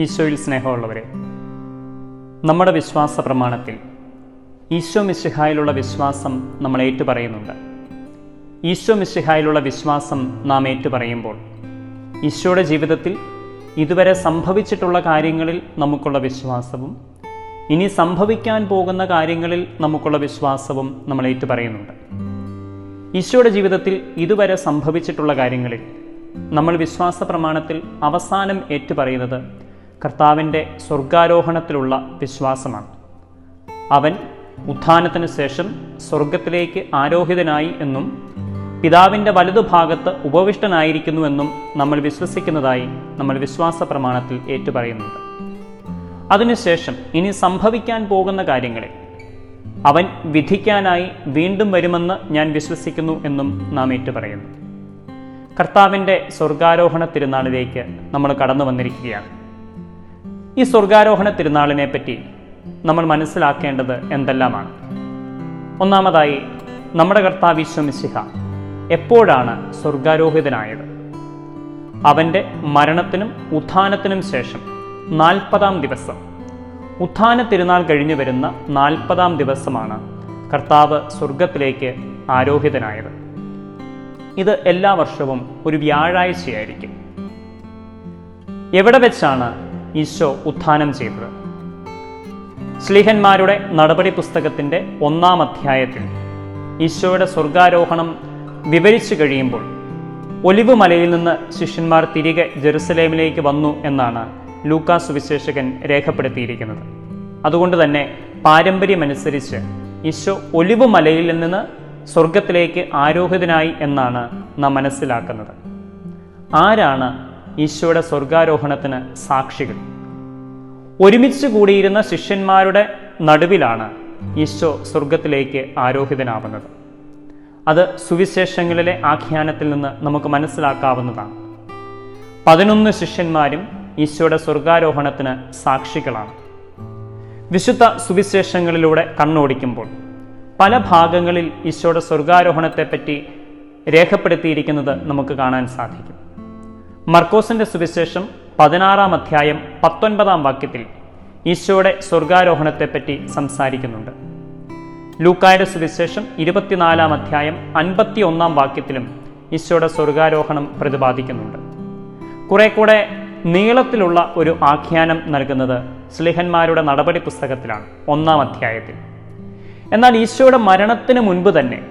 ഈശോയിൽ സ്നേഹമുള്ളവരെ, നമ്മുടെ വിശ്വാസ പ്രമാണത്തിൽ ഈശോ മിശിഹായിലുള്ള വിശ്വാസം നമ്മൾ ഏറ്റുപറയുന്നുണ്ട്. ഈശോ മിശിഹായിലുള്ള വിശ്വാസം നാം ഏറ്റുപറയുമ്പോൾ ഈശോയുടെ ജീവിതത്തിൽ ഇതുവരെ സംഭവിച്ചിട്ടുള്ള കാര്യങ്ങളിൽ നമുക്കുള്ള വിശ്വാസവും ഇനി സംഭവിക്കാൻ പോകുന്ന കാര്യങ്ങളിൽ നമുക്കുള്ള വിശ്വാസവും നമ്മൾ ഏറ്റുപറയുന്നുണ്ട്. ഈശോയുടെ ജീവിതത്തിൽ ഇതുവരെ സംഭവിച്ചിട്ടുള്ള കാര്യങ്ങളിൽ നമ്മൾ വിശ്വാസ പ്രമാണത്തിൽ അവസാനം ഏറ്റുപറയുന്നത് കർത്താവിൻ്റെ സ്വർഗാരോഹണത്തിലുള്ള വിശ്വാസമാണ്. അവൻ ഉത്ഥാനത്തിന് ശേഷം സ്വർഗത്തിലേക്ക് ആരോഹിതനായി എന്നും പിതാവിൻ്റെ വലതുഭാഗത്ത് ഉപവിഷ്ടനായിരിക്കുന്നുവെന്നും നമ്മൾ വിശ്വസിക്കുന്നതായി നമ്മൾ വിശ്വാസ പ്രമാണത്തിൽ ഏറ്റുപറയുന്നുണ്ട്. അതിനുശേഷം ഇനി സംഭവിക്കാൻ പോകുന്ന കാര്യങ്ങളിൽ അവൻ വിധിക്കാനായി വീണ്ടും വരുമെന്ന് ഞാൻ വിശ്വസിക്കുന്നു എന്നും നാം ഏറ്റുപറയുന്നു. കർത്താവിൻ്റെ സ്വർഗാരോഹണ തിരുനാളിലേക്ക് നമ്മൾ കടന്നു വന്നിരിക്കുകയാണ്. ഈ സ്വർഗാരോഹണ തിരുനാളിനെ പറ്റി നമ്മൾ മനസ്സിലാക്കേണ്ടത് എന്തെല്ലാമാണ്? ഒന്നാമതായി, നമ്മുടെ കർത്താവ് ഈശോ മിശിഹ എപ്പോഴാണ് സ്വർഗാരോഹിതനായത്? അവൻ്റെ മരണത്തിനും ഉത്ഥാനത്തിനും ശേഷം 40-ാം ദിവസം, ഉത്ഥാന തിരുനാൾ കഴിഞ്ഞു വരുന്ന 40-ാം ദിവസമാണ് കർത്താവ് സ്വർഗത്തിലേക്ക് ആരോഹിതനായത്. ഇത് എല്ലാ വർഷവും ഒരു വ്യാഴാഴ്ചയായിരിക്കും. എവിടെ വെച്ചാണ് ഈശോ ഉത്ഥാനം ചെയ്തത്? ശ്ലീഹന്മാരുടെ നടപടി പുസ്തകത്തിൻ്റെ 1-ാം അധ്യായത്തിൽ ഈശോയുടെ സ്വർഗാരോഹണം വിവരിച്ചു കഴിയുമ്പോൾ ഒലിവ് മലയിൽ നിന്ന് ശിഷ്യന്മാർ തിരികെ ജെറുസലേമിലേക്ക് വന്നു എന്നാണ് ലൂക്കാ സുവിശേഷകൻ രേഖപ്പെടുത്തിയിരിക്കുന്നത്. അതുകൊണ്ട് തന്നെ പാരമ്പര്യമനുസരിച്ച് ഈശോ ഒലിവ് മലയിൽ നിന്ന് സ്വർഗത്തിലേക്ക് ആരോഹിതനായി എന്നാണ് നാം മനസ്സിലാക്കുന്നത്. ആരാണ് ഈശോയുടെ സ്വർഗാരോഹണത്തിന് സാക്ഷികൾ? ഒരുമിച്ച് കൂടിയിരുന്ന ശിഷ്യന്മാരുടെ നടുവിലാണ് ഈശോ സ്വർഗത്തിലേക്ക് ആരോഹിതനാവുന്നത്. അത് സുവിശേഷങ്ങളിലെ ആഖ്യാനത്തിൽ നിന്ന് നമുക്ക് മനസ്സിലാക്കാവുന്നതാണ്. 11 ശിഷ്യന്മാരും ഈശോയുടെ സ്വർഗാരോഹണത്തിന് സാക്ഷികളാണ്. വിശുദ്ധ സുവിശേഷങ്ങളിലൂടെ കണ്ണോടിക്കുമ്പോൾ പല ഭാഗങ്ങളിൽ ഈശോയുടെ സ്വർഗാരോഹണത്തെപ്പറ്റി രേഖപ്പെടുത്തിയിരിക്കുന്നത് നമുക്ക് കാണാൻ സാധിക്കും. മർക്കോസിൻ്റെ സുവിശേഷം 16-ാം അധ്യായം 19-ാം വാക്യത്തിൽ ഈശോയുടെ സ്വർഗാരോഹണത്തെപ്പറ്റി സംസാരിക്കുന്നുണ്ട്. ലൂക്കായുടെ സുവിശേഷം 24-ാം അധ്യായം 51-ാം വാക്യത്തിലും ഈശോയുടെ സ്വർഗാരോഹണം പ്രതിപാദിക്കുന്നുണ്ട്. കുറെ കൂടെ നീളത്തിലുള്ള ഒരു ആഖ്യാനം നൽകുന്നത് ശ്ലീഹന്മാരുടെ നടപടി പുസ്തകത്തിലാണ്, 1-ാം അധ്യായത്തിൽ. എന്നാൽ ഈശോയുടെ മരണത്തിന് മുൻപ് തന്നെ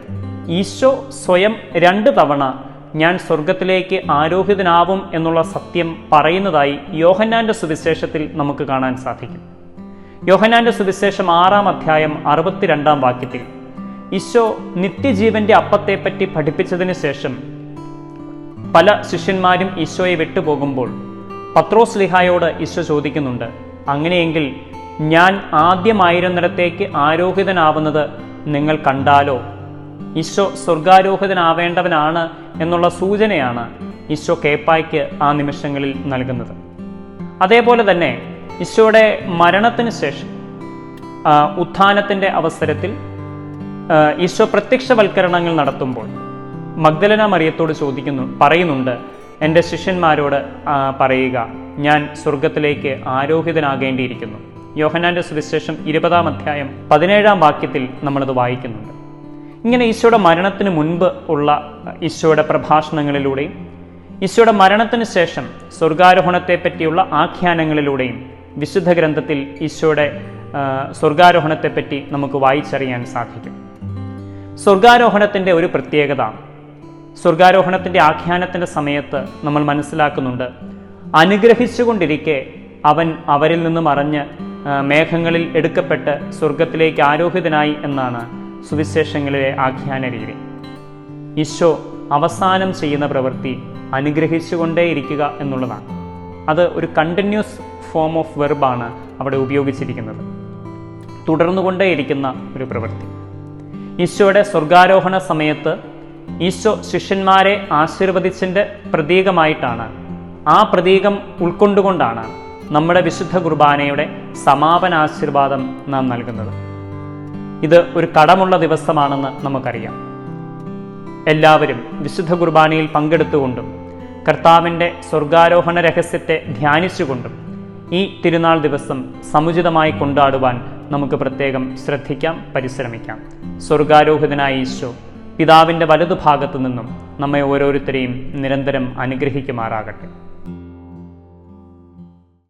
ഈശോ സ്വയം 2 തവണ ഞാൻ സ്വർഗത്തിലേക്ക് ആരോഹിതനാവും എന്നുള്ള സത്യം പറയുന്നതായി യോഹന്നാന്റെ സുവിശേഷത്തിൽ നമുക്ക് കാണാൻ സാധിക്കും. യോഹന്നാന്റെ സുവിശേഷം 6-ാം അധ്യായം 62-ാം വാക്യത്തിൽ ഈശോ നിത്യജീവന്റെ അപ്പത്തെപ്പറ്റി പഠിപ്പിച്ചതിന് ശേഷം പല ശിഷ്യന്മാരും ഈശോയെ വിട്ടുപോകുമ്പോൾ പത്രോസ് ലീഹായോട് ഈശോ ചോദിക്കുന്നുണ്ട്, അങ്ങനെയെങ്കിൽ ഞാൻ ആദ്യമായിരുന്നിടത്തേക്ക് ആരോഹിതനാവുന്നത് നിങ്ങൾ കണ്ടാലോ? ഈശോ സ്വർഗാരോഹിതനാവേണ്ടവനാണ് എന്നുള്ള സൂചനയാണ് ഈശോ കേപ്പായ്ക്ക് ആ നിമിഷങ്ങളിൽ നൽകുന്നത്. അതേപോലെ തന്നെ ഈശോയുടെ മരണത്തിന് ശേഷം ഉത്ഥാനത്തിൻ്റെ അവസരത്തിൽ ഈശോ പ്രത്യക്ഷവൽക്കരണങ്ങൾ നടത്തുമ്പോൾ മഗ്ദലന മറിയത്തോട് പറയുന്നുണ്ട്, എൻ്റെ ശിഷ്യന്മാരോട് പറയുക, ഞാൻ സ്വർഗത്തിലേക്ക് ആരോഹിതനാകേണ്ടിയിരിക്കുന്നു. യോഹന്നാന്റെ സുവിശേഷം 20-ാം അധ്യായം 17-ാം വാക്യത്തിൽ നമ്മളത് വായിക്കുന്നുണ്ട്. ഇങ്ങനെ ഈശോയുടെ മരണത്തിന് മുൻപ് ഉള്ള ഈശോയുടെ പ്രഭാഷണങ്ങളിലൂടെയും ഈശോയുടെ മരണത്തിന് ശേഷം സ്വർഗാരോഹണത്തെ പറ്റിയുള്ള ആഖ്യാനങ്ങളിലൂടെയും വിശുദ്ധ ഗ്രന്ഥത്തിൽ ഈശോയുടെ സ്വർഗാരോഹണത്തെപ്പറ്റി നമുക്ക് വായിച്ചറിയാൻ സാധിക്കും. സ്വർഗാരോഹണത്തിൻ്റെ ഒരു പ്രത്യേകത, സ്വർഗാരോഹണത്തിൻ്റെ ആഖ്യാനത്തിൻ്റെ സമയത്ത് നമ്മൾ മനസ്സിലാക്കുന്നുണ്ട്, അനുഗ്രഹിച്ചുകൊണ്ടിരിക്കെ അവൻ അവരിൽ നിന്ന് മറഞ്ഞ് മേഘങ്ങളിൽ എടുക്കപ്പെട്ട് സ്വർഗത്തിലേക്ക് ആരോഹിതനായി എന്നാണ് സുവിശേഷങ്ങളിലെ ആഖ്യാന രീതി. ഈശോ അവസാനം ചെയ്യുന്ന പ്രവൃത്തി അനുഗ്രഹിച്ചുകൊണ്ടേയിരിക്കുക എന്നുള്ളതാണ്. അത് ഒരു കണ്ടിന്യൂസ് ഫോം ഓഫ് വെർബാണ് അവിടെ ഉപയോഗിച്ചിരിക്കുന്നത്, തുടർന്നുകൊണ്ടേയിരിക്കുന്ന ഒരു പ്രവൃത്തി. ഈശോയുടെ സ്വർഗാരോഹണ സമയത്ത് ഈശോ ശിഷ്യന്മാരെ ആശീർവദിച്ചതിൻ്റെ പ്രതീകമായിട്ടാണ്, ആ പ്രതീകം ഉൾക്കൊണ്ടുകൊണ്ടാണ് നമ്മുടെ വിശുദ്ധ കുർബാനയുടെ സമാപനാശീർവാദം നാം നൽകുന്നത്. ഇത് ഒരു കടമുള്ള ദിവസമാണെന്ന് നമുക്കറിയാം. എല്ലാവരും വിശുദ്ധ കുർബാനയിൽ പങ്കെടുത്തുകൊണ്ടും കർത്താവിൻ്റെ സ്വർഗാരോഹണ രഹസ്യത്തെ ധ്യാനിച്ചുകൊണ്ടും ഈ തിരുനാൾ ദിവസം സമുചിതമായി കൊണ്ടാടുവാൻ നമുക്ക് പ്രത്യേകം ശ്രദ്ധിക്കാം, പരിശ്രമിക്കാം. സ്വർഗാരോഹിതനായ ഈശോ പിതാവിൻ്റെ വലതുഭാഗത്തു നിന്നും നമ്മെ ഓരോരുത്തരെയും നിരന്തരം അനുഗ്രഹിക്കുമാറാകട്ടെ.